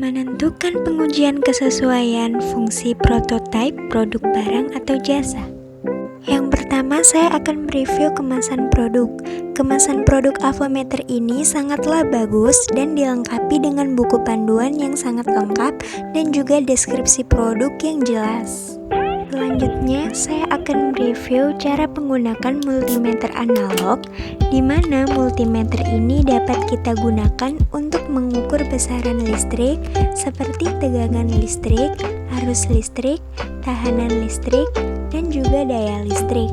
Menentukan pengujian kesesuaian fungsi prototipe produk barang atau jasa. Yang pertama, saya akan mereview kemasan produk. Kemasan produk Avometer ini sangatlah bagus dan dilengkapi dengan buku panduan yang sangat lengkap dan juga deskripsi produk yang jelas. Selanjutnya, saya akan mereview cara menggunakan multimeter analog, di mana multimeter ini dapat kita gunakan untuk mengukur besaran listrik seperti tegangan listrik, arus listrik, tahanan listrik, dan juga daya listrik.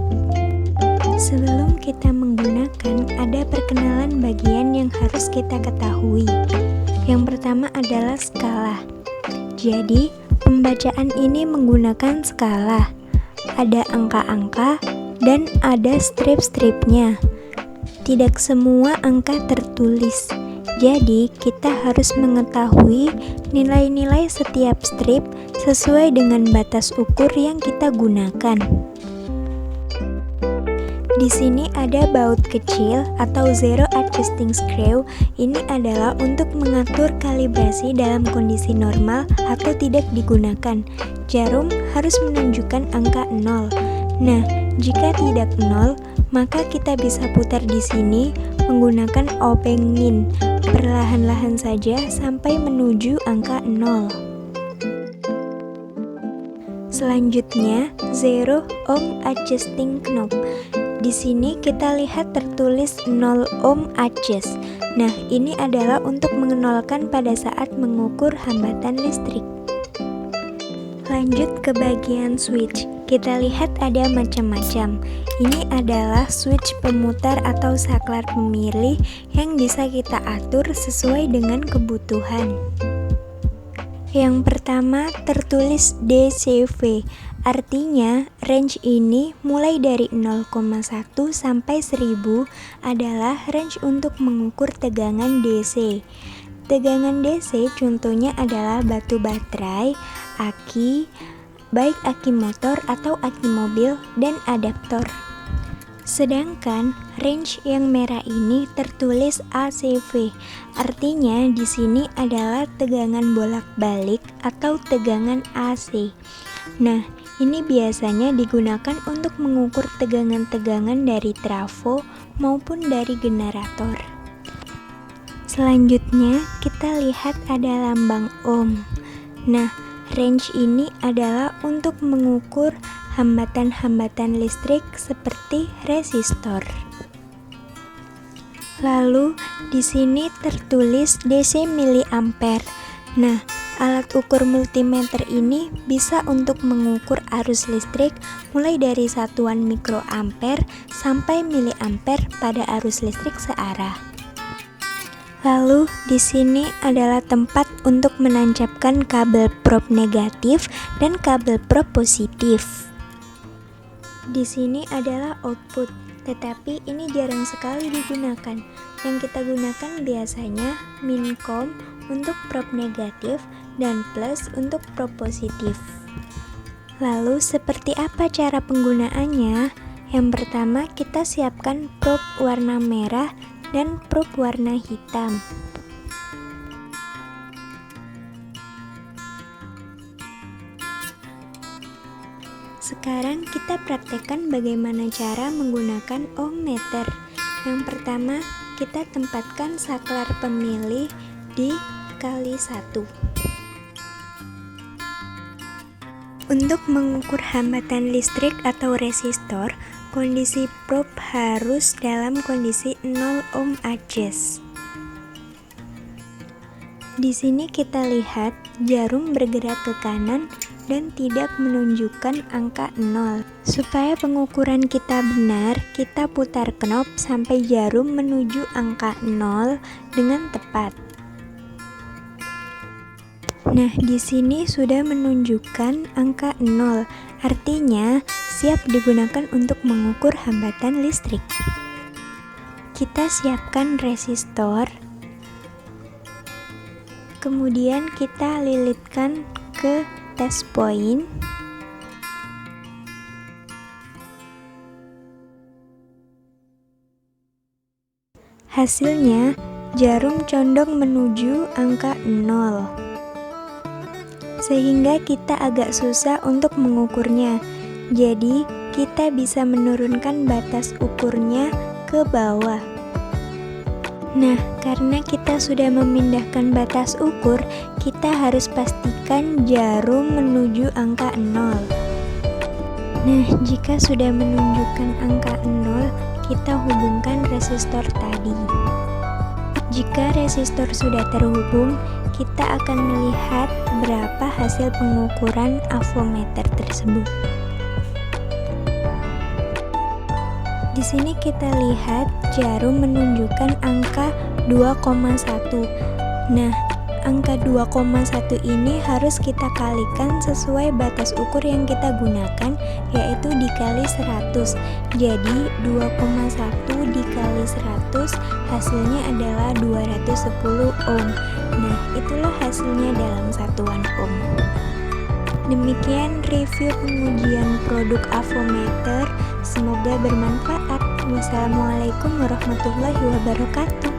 Sebelum kita menggunakan, ada perkenalan bagian yang harus kita ketahui. Yang pertama adalah skala. Jadi, pembacaan ini menggunakan skala. Ada angka-angka dan ada strip-stripnya. Tidak semua angka tertulis. Jadi, kita harus mengetahui nilai-nilai setiap strip sesuai dengan batas ukur yang kita gunakan. Di sini ada baut kecil atau zero adjusting screw. Ini adalah untuk mengatur kalibrasi dalam kondisi normal atau tidak digunakan. Jarum harus menunjukkan angka 0. Nah, jika tidak 0, maka kita bisa putar di sini menggunakan obeng-min. Perlahan-lahan saja sampai menuju angka 0. Selanjutnya, zero ohm adjusting knob. Di sini kita lihat tertulis 0 ohm adjust. Nah, ini adalah untuk mengenolkan pada saat mengukur hambatan listrik. Lanjut ke bagian switch. Kita lihat ada macam-macam. Ini adalah switch pemutar atau saklar pemilih yang bisa kita atur sesuai dengan kebutuhan. Yang pertama tertulis DCV, artinya range ini mulai dari 0,1 sampai 1000 adalah range untuk mengukur tegangan DC. Tegangan DC contohnya adalah batu baterai, aki, baik aki motor atau aki mobil, dan adaptor. Sedangkan range yang merah ini tertulis ACV, artinya di sini adalah tegangan bolak-balik atau tegangan AC. Nah, ini biasanya digunakan untuk mengukur tegangan-tegangan dari trafo maupun dari generator. Selanjutnya, kita lihat ada lambang ohm. Nah, range ini adalah untuk mengukur hambatan-hambatan listrik seperti resistor. Lalu di sini tertulis DC miliampere. Nah, alat ukur multimeter ini bisa untuk mengukur arus listrik mulai dari satuan mikroampere sampai miliampere pada arus listrik searah. Lalu di sini adalah tempat untuk menancapkan kabel prob negatif dan kabel prob positif. Di sini adalah output, tetapi ini jarang sekali digunakan. Yang kita gunakan biasanya mincom untuk prob negatif dan plus untuk prob positif. Lalu seperti apa cara penggunaannya? Yang pertama kita siapkan prob warna merah dan prob warna hitam. Sekarang kita praktekkan bagaimana cara menggunakan ohmmeter. Yang pertama, kita tempatkan saklar pemilih di kali 1. Untuk mengukur hambatan listrik atau resistor, kondisi prob harus dalam kondisi 0 ohm adjust. Di sini kita lihat jarum bergerak ke kanan dan tidak menunjukkan angka 0. Supaya pengukuran kita benar, kita putar knob sampai jarum menuju angka 0 dengan tepat. Nah, di sini sudah menunjukkan angka 0, artinya siap digunakan untuk mengukur hambatan listrik. Kita siapkan resistor, kemudian kita lilitkan ke test point. Hasilnya, jarum condong menuju angka 0. sehingga kita agak susah untuk mengukurnya. Jadi, kita bisa menurunkan batas ukurnya ke bawah. Nah, karena kita sudah memindahkan batas ukur, kita harus pastikan jarum menuju angka 0. Nah, jika sudah menunjukkan angka 0, kita hubungkan resistor tadi. Jika resistor sudah terhubung, kita akan melihat berapa hasil pengukuran avometer tersebut. Di sini kita lihat jarum menunjukkan angka 2,1. Nah, angka 2,1 ini harus kita kalikan sesuai batas ukur yang kita gunakan, yaitu dikali 100. Jadi 2,1 dikali 100 hasilnya adalah 210 ohm. Nah, itulah hasilnya dalam satuan ohm. Demikian review pengujian produk avometer. Semoga bermanfaat. Wassalamualaikum warahmatullahi wabarakatuh.